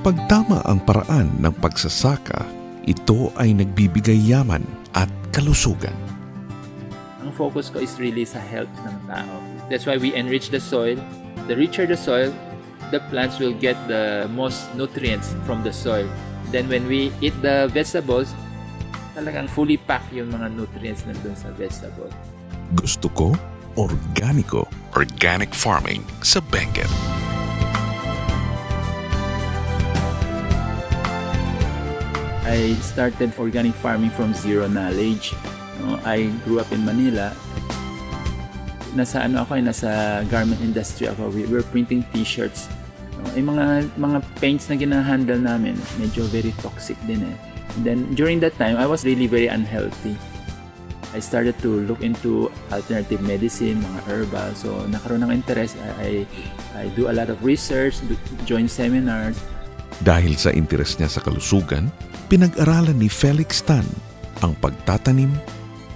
Kapag tama ang paraan ng pagsasaka, ito ay nagbibigay yaman at kalusugan. Ang focus ko is really sa health ng tao. That's why we enrich the soil. The richer the soil, the plants will get the most nutrients from the soil. Then when we eat the vegetables, talagang fully packed yung mga nutrients nandun sa vegetable. Gusto ko, Organiko. Organic farming sa Benguet. I started organic farming from zero knowledge. I grew up in Manila. Nasa garment industry ako. We were printing t-shirts. Yung mga paints na ginahandle namin, medyo very toxic din eh. And then during that time, I was really very unhealthy. I started to look into alternative medicine, mga herbal. So nakaroon ng interest. I do a lot of research, join seminars. Dahil sa interes niya sa kalusugan, pinag-aralan ni Felix Tan ang pagtatanim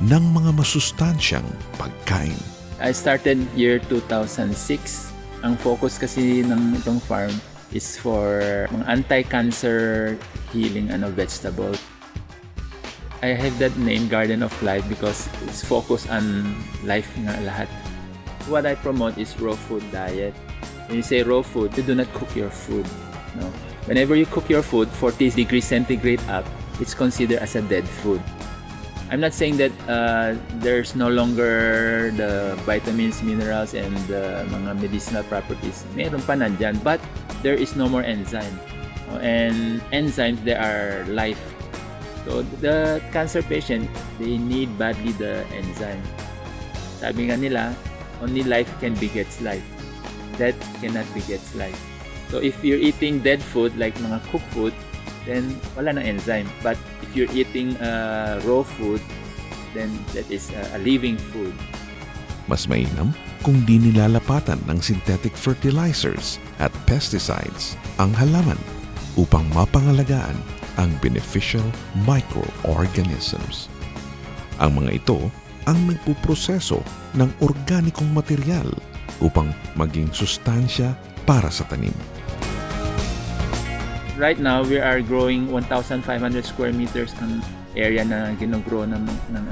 ng mga masustansyang pagkain. I started year 2006. Ang focus kasi ng itong farm is for mga anti-cancer healing vegetable. I have that name, Garden of Life, because it's focused on life nga lahat. What I promote is raw food diet. When you say raw food, you do not cook your food. No? Whenever you cook your food, 40 degrees centigrade up, it's considered as a dead food. I'm not saying that there's no longer the vitamins, minerals, and mga medicinal properties. Meron pa nandyan, but there is no more enzyme. And enzymes, they are life. So the cancer patient, they need badly the enzyme. Sabi nga nila, only life can begets life. Death cannot begets life. So if you're eating dead food, like mga cooked food, then wala na enzyme. But if you're eating raw food, then that is a living food. Mas mainam kung di nilalapatan ng synthetic fertilizers at pesticides ang halaman upang mapangalagaan ang beneficial microorganisms. Ang mga ito ang nagpuproseso ng organikong material upang maging sustansya para sa tanim. Right now, we are growing 1,500 square meters ang area na ginogrow ng mga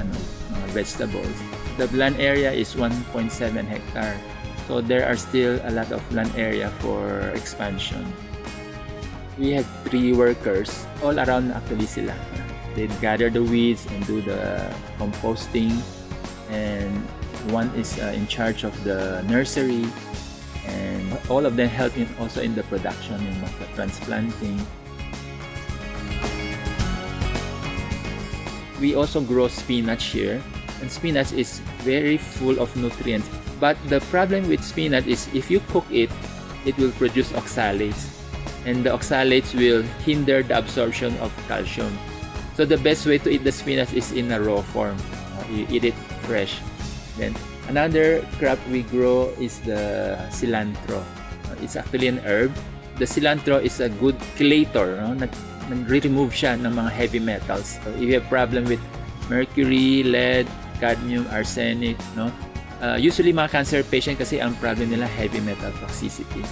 vegetables. The land area is 1.7 hectare. So there are still a lot of land area for expansion. We have 3 workers. All around actually sila. They gather the weeds and do the composting. And one is in charge of the nursery. And all of them help also in the production, in transplanting. We also grow spinach here, and spinach is very full of nutrients. But the problem with spinach is if you cook it, it will produce oxalates, and the oxalates will hinder the absorption of calcium. So the best way to eat the spinach is in a raw form. You eat it fresh. Then another crop we grow is the cilantro. It's actually an herb. The cilantro is a good chelator. Nag-remove siya ng mga heavy metals. So if you have problem with mercury, lead, cadmium, arsenic, usually mga cancer patient kasi ang problem nila heavy metal toxicity.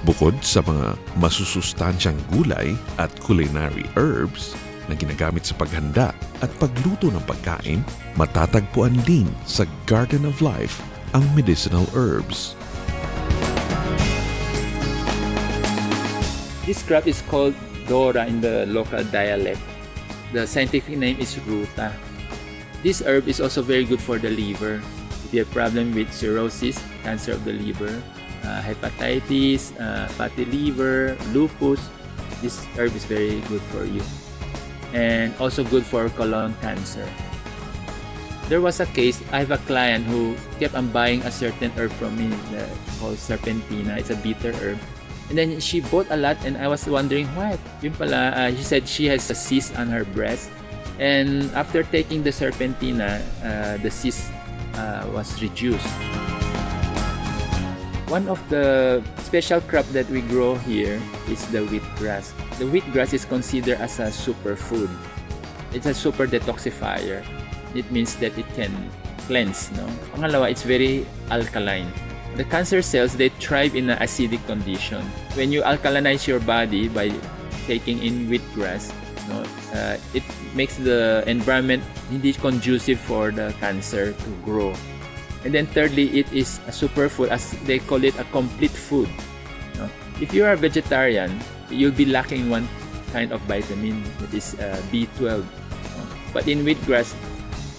Bukod sa mga masusustansyang gulay at culinary herbs na ginagamit sa paghanda at pagluto ng pagkain, matatagpuan din sa Garden of Life ang medicinal herbs. This crop is called Dora in the local dialect. The scientific name is Ruta. This herb is also very good for the liver. If you have problem with cirrhosis, cancer of the liver, hepatitis, fatty liver, lupus, this herb is very good for you. And also good for colon cancer. There was a case, I have a client who kept on buying a certain herb from me called serpentina. It's a bitter herb. And then she bought a lot and I was wondering why. Yun pala, she said she has a cyst on her breast. And after taking the serpentina, the cyst was reduced. One of the special crop that we grow here is the wheatgrass. The wheatgrass is considered as a superfood. It's a super detoxifier. It means that it can cleanse. Pangalawa, it's very alkaline. The cancer cells, they thrive in an acidic condition. When you alkalinize your body by taking in wheatgrass, it makes the environment hindi conducive for the cancer to grow. And then thirdly, it is a superfood, as they call it, a complete food. If you are a vegetarian, you'll be lacking one kind of vitamin, that is B12. But in wheatgrass,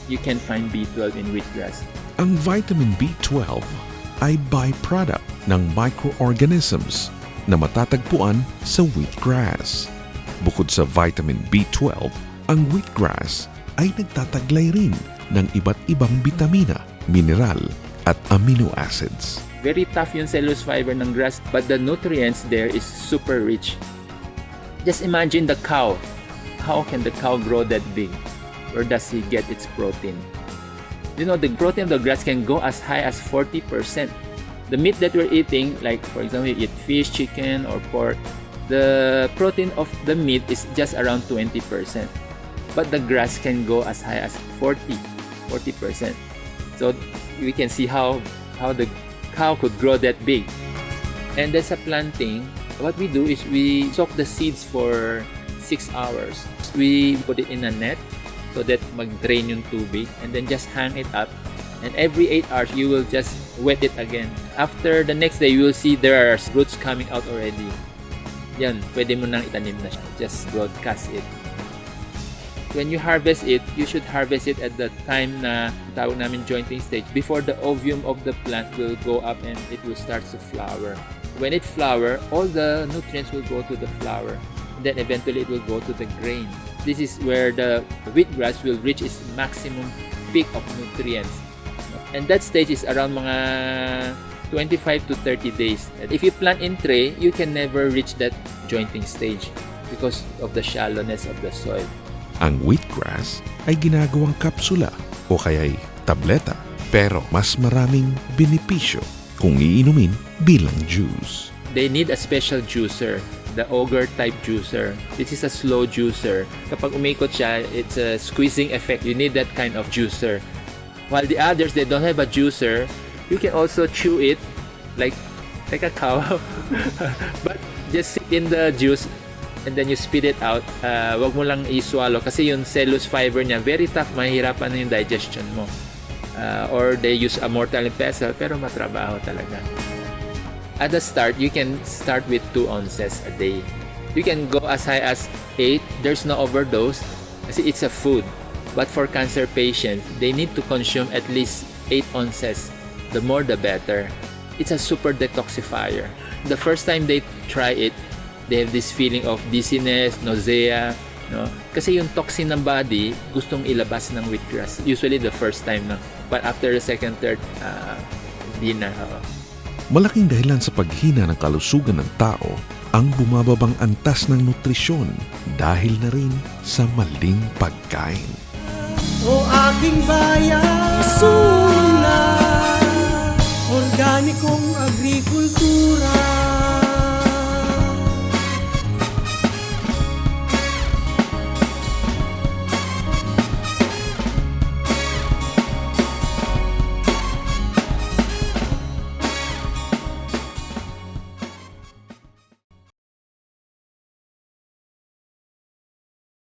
you can find B12 in wheatgrass. Ang vitamin B12 ay byproduct ng microorganisms na matatagpuan sa wheatgrass. Bukod sa vitamin B12, ang wheatgrass ay nagtataglay rin ng iba't ibang bitamina, mineral at amino acids. Very tough yung cellulose fiber ng grass, but the nutrients there is super rich. Just imagine the cow. How can the cow grow that big? Where does he get its protein? The protein of the grass can go as high as 40%. The meat that we're eating, like for example, you eat fish, chicken, or pork, the protein of the meat is just around 20%. But the grass can go as high as 40%. So we can see how the cow could grow that big. And then sa planting, what we do is we soak the seeds for 6 hours. We put it in a net so that mag-drain yung tubig, and then just hang it up. And every 8 hours, you will just wet it again. After the next day, you will see there are roots coming out already. Yan, pwede mo nang itanim na siya. Just broadcast it. When you harvest it, you should harvest it at the time na tawag namin jointing stage, before the ovum of the plant will go up and it will start to flower. When it flower, all the nutrients will go to the flower. Then eventually it will go to the grain. This is where the wheatgrass will reach its maximum peak of nutrients. And that stage is around mga 25 to 30 days. And if you plant in tray, you can never reach that jointing stage because of the shallowness of the soil. Ang wheatgrass ay ginagawang kapsula o kaya'y tableta, pero mas maraming benepisyo kung iinumin bilang juice. They need a special juicer, the ogre type juicer. This is a slow juicer. Kapag umikot siya, it's a squeezing effect. You need that kind of juicer. While the others, they don't have a juicer, you can also chew it like a cow. But just sit in the juice and then you spit it out. Wag mo lang i-swallow kasi yung cellulose fiber niya, very tough, mahirapan na yung digestion mo. Or they use a mortar and pestle, pero matrabaho talaga. At the start, you can start with 2 ounces a day. You can go as high as 8. There's no overdose kasi it's a food. But for cancer patients, they need to consume at least 8 ounces. The more the better. It's a super detoxifier. The first time they try it, they have this feeling of dizziness, nausea, no? Kasi yung toxin ng body, gustong ilabas ng wheatgrass. Usually the first time na. But after the second, third, di na. Malaking dahilan sa paghina ng kalusugan ng tao ang bumababang antas ng nutrisyon dahil na rin sa maling pagkain. O aking bayan, suna, organikong agrikultura.